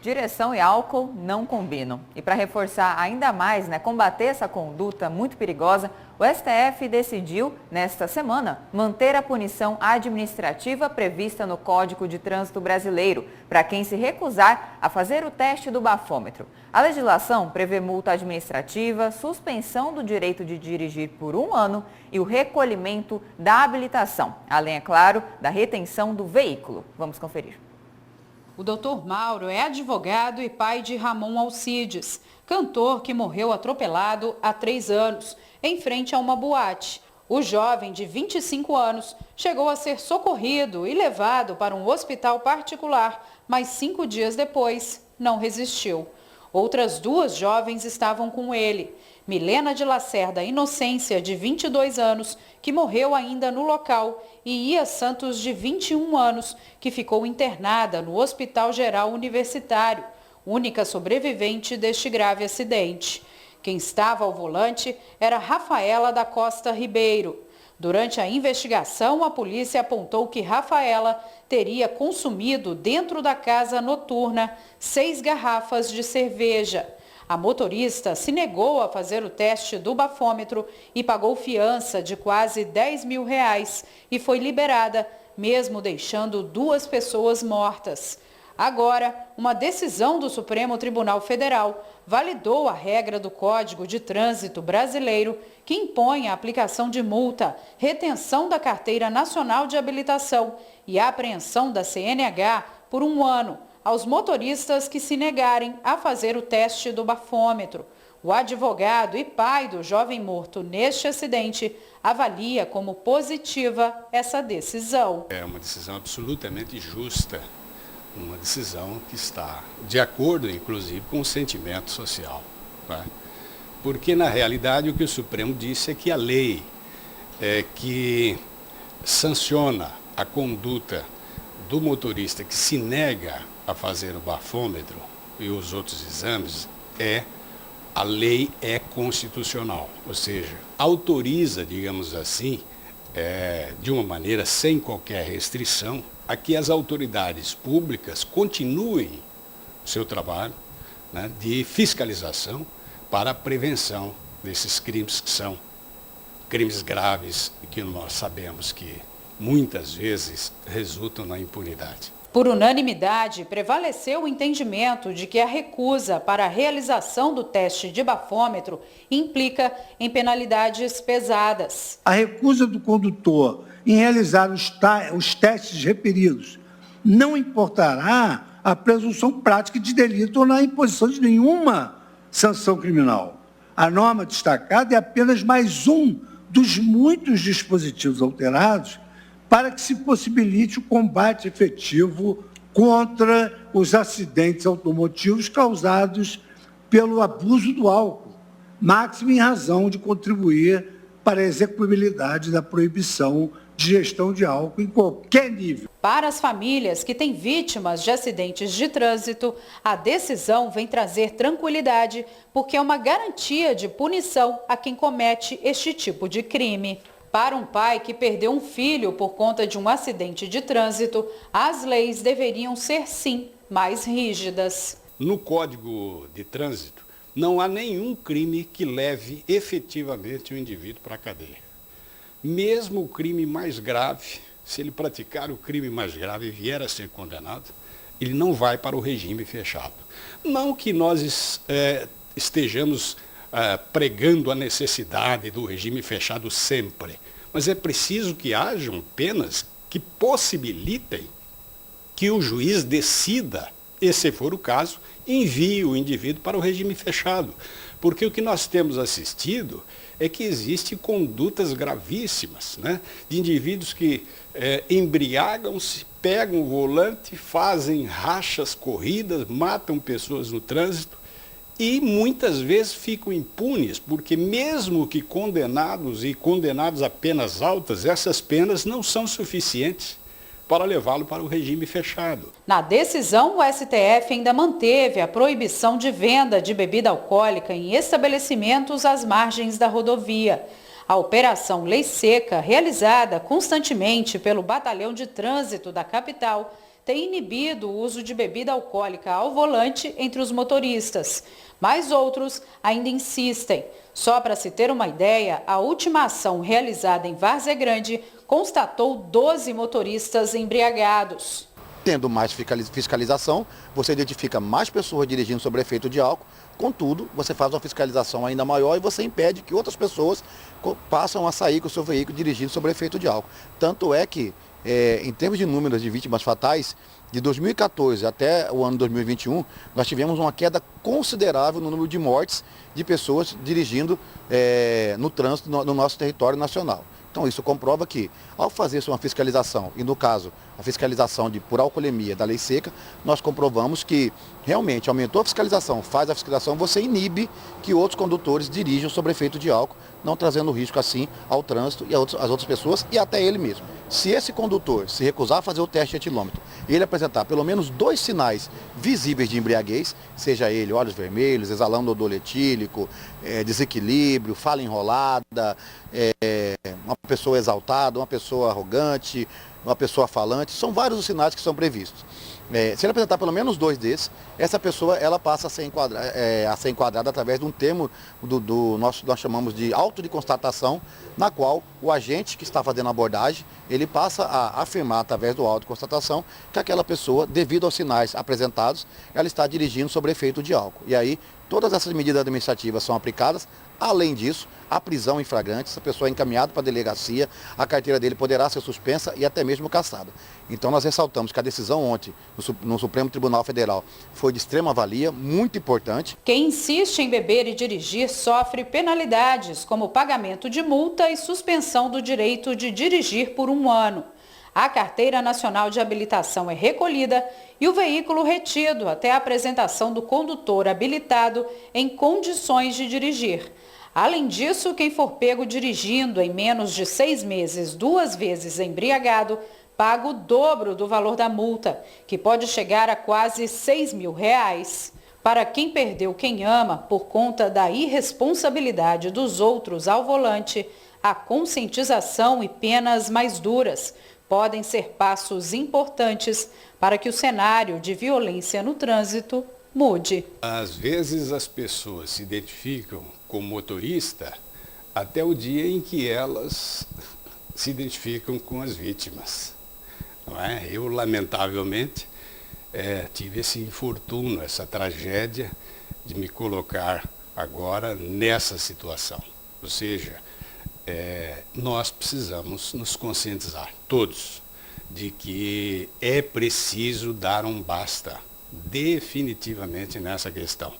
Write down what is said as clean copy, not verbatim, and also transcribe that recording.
Direção e álcool não combinam. E para reforçar ainda mais, combater essa conduta muito perigosa, o STF decidiu, nesta semana, manter a punição administrativa prevista no Código de Trânsito Brasileiro para quem se recusar a fazer o teste do bafômetro. A legislação prevê multa administrativa, suspensão do direito de dirigir por 1 ano e o recolhimento da habilitação, além, é claro, da retenção do veículo. Vamos conferir. O Dr. Mauro é advogado e pai de Ramon Alcides, cantor que morreu atropelado há 3 anos, em frente a uma boate. O jovem de 25 anos chegou a ser socorrido e levado para um hospital particular, mas 5 dias depois não resistiu. Outras 2 jovens estavam com ele. Milena de Lacerda Inocência, de 22 anos, que morreu ainda no local, e Ia Santos, de 21 anos, que ficou internada no Hospital Geral Universitário, única sobrevivente deste grave acidente. Quem estava ao volante era Rafaela da Costa Ribeiro. Durante a investigação, a polícia apontou que Rafaela teria consumido dentro da casa noturna 6 garrafas de cerveja. A motorista se negou a fazer o teste do bafômetro e pagou fiança de quase R$10 mil e foi liberada, mesmo deixando 2 pessoas mortas. Agora, uma decisão do Supremo Tribunal Federal validou a regra do Código de Trânsito Brasileiro que impõe a aplicação de multa, retenção da Carteira Nacional de Habilitação e a apreensão da CNH por 1 ano aos motoristas que se negarem a fazer o teste do bafômetro. O advogado e pai do jovem morto neste acidente avalia como positiva essa decisão. É uma decisão absolutamente justa, uma decisão que está de acordo, inclusive, com o sentimento social. Tá? Porque, na realidade, o que o Supremo disse é que a lei que sanciona a conduta do motorista que se nega a fazer o bafômetro e os outros exames, a lei é constitucional, ou seja, autoriza, digamos assim, de uma maneira sem qualquer restrição, a que as autoridades públicas continuem o seu trabalho, né, de fiscalização para a prevenção desses crimes que são crimes graves e que nós sabemos que muitas vezes resultam na impunidade. Por unanimidade, prevaleceu o entendimento de que a recusa para a realização do teste de bafômetro implica em penalidades pesadas. A recusa do condutor em realizar os testes referidos não importará a presunção prática de delito ou na imposição de nenhuma sanção criminal. A norma destacada é apenas mais um dos muitos dispositivos alterados para que se possibilite o combate efetivo contra os acidentes automotivos causados pelo abuso do álcool, máximo em razão de contribuir para a execuibilidade da proibição de gestão de álcool em qualquer nível. Para as famílias que têm vítimas de acidentes de trânsito, a decisão vem trazer tranquilidade, porque é uma garantia de punição a quem comete este tipo de crime. Para um pai que perdeu um filho por conta de um acidente de trânsito, as leis deveriam ser, sim, mais rígidas. No Código de Trânsito, não há nenhum crime que leve efetivamente o indivíduo para a cadeia. Mesmo o crime mais grave, se ele praticar o crime mais grave e vier a ser condenado, ele não vai para o regime fechado. Não que nós estejamos pregando a necessidade do regime fechado sempre, mas é preciso que hajam penas que possibilitem que o juiz decida, e se for o caso, envie o indivíduo para o regime fechado. Porque o que nós temos assistido é que existem condutas gravíssimas, né, de indivíduos que embriagam-se, pegam o volante, fazem rachas corridas, matam pessoas no trânsito, e muitas vezes ficam impunes, porque mesmo que condenados e condenados a penas altas, essas penas não são suficientes para levá-lo para o regime fechado. Na decisão, o STF ainda manteve a proibição de venda de bebida alcoólica em estabelecimentos às margens da rodovia. A Operação Lei Seca, realizada constantemente pelo Batalhão de Trânsito da capital, tem inibido o uso de bebida alcoólica ao volante entre os motoristas, mas outros ainda insistem. Só para se ter uma ideia, a última ação realizada em Várzea Grande constatou 12 motoristas embriagados. Tendo mais fiscalização, você identifica mais pessoas dirigindo sob efeito de álcool, contudo, você faz uma fiscalização ainda maior e você impede que outras pessoas passem a sair com o seu veículo dirigindo sob efeito de álcool. Tanto é que, em termos de números de vítimas fatais, de 2014 até o ano 2021, nós tivemos uma queda considerável no número de mortes de pessoas dirigindo no trânsito no nosso território nacional. Então isso comprova que, ao fazer uma fiscalização, e no caso a fiscalização por alcoolemia da lei seca, nós comprovamos que realmente aumentou a fiscalização, faz a fiscalização, você inibe que outros condutores dirijam sob efeito de álcool, não trazendo risco assim ao trânsito e às outras pessoas e até ele mesmo. Se esse condutor se recusar a fazer o teste de etilômetro e ele apresentar pelo menos 2 sinais visíveis de embriaguez, seja ele olhos vermelhos, exalando odor etílico, desequilíbrio, fala enrolada, uma pessoa exaltada, uma pessoa arrogante, uma pessoa falante, são vários os sinais que são previstos. Se ele apresentar pelo menos 2 desses, essa pessoa ela passa a ser enquadrada através de um termo nós chamamos de auto de constatação, na qual o agente que está fazendo a abordagem, ele passa a afirmar através do auto de constatação que aquela pessoa, devido aos sinais apresentados, ela está dirigindo sob efeito de álcool. E aí, todas essas medidas administrativas são aplicadas. Além disso, a prisão em flagrante, essa pessoa é encaminhada para a delegacia, a carteira dele poderá ser suspensa e até mesmo cassada. Então nós ressaltamos que a decisão ontem no Supremo Tribunal Federal foi de extrema valia, muito importante. Quem insiste em beber e dirigir sofre penalidades, como pagamento de multa e suspensão do direito de dirigir por 1 ano. A Carteira Nacional de Habilitação é recolhida e o veículo retido até a apresentação do condutor habilitado em condições de dirigir. Além disso, quem for pego dirigindo em menos de 6 meses 2 vezes embriagado, paga o dobro do valor da multa, que pode chegar a quase R$6 mil. Para quem perdeu quem ama por conta da irresponsabilidade dos outros ao volante, a conscientização e penas mais duras podem ser passos importantes para que o cenário de violência no trânsito mude. Às vezes as pessoas se identificam como motorista até o dia em que elas se identificam com as vítimas. Não é? Eu, lamentavelmente, tive esse infortúnio, essa tragédia de me colocar agora nessa situação. Ou seja, nós precisamos nos conscientizar, todos, de que é preciso dar um basta definitivamente nessa questão.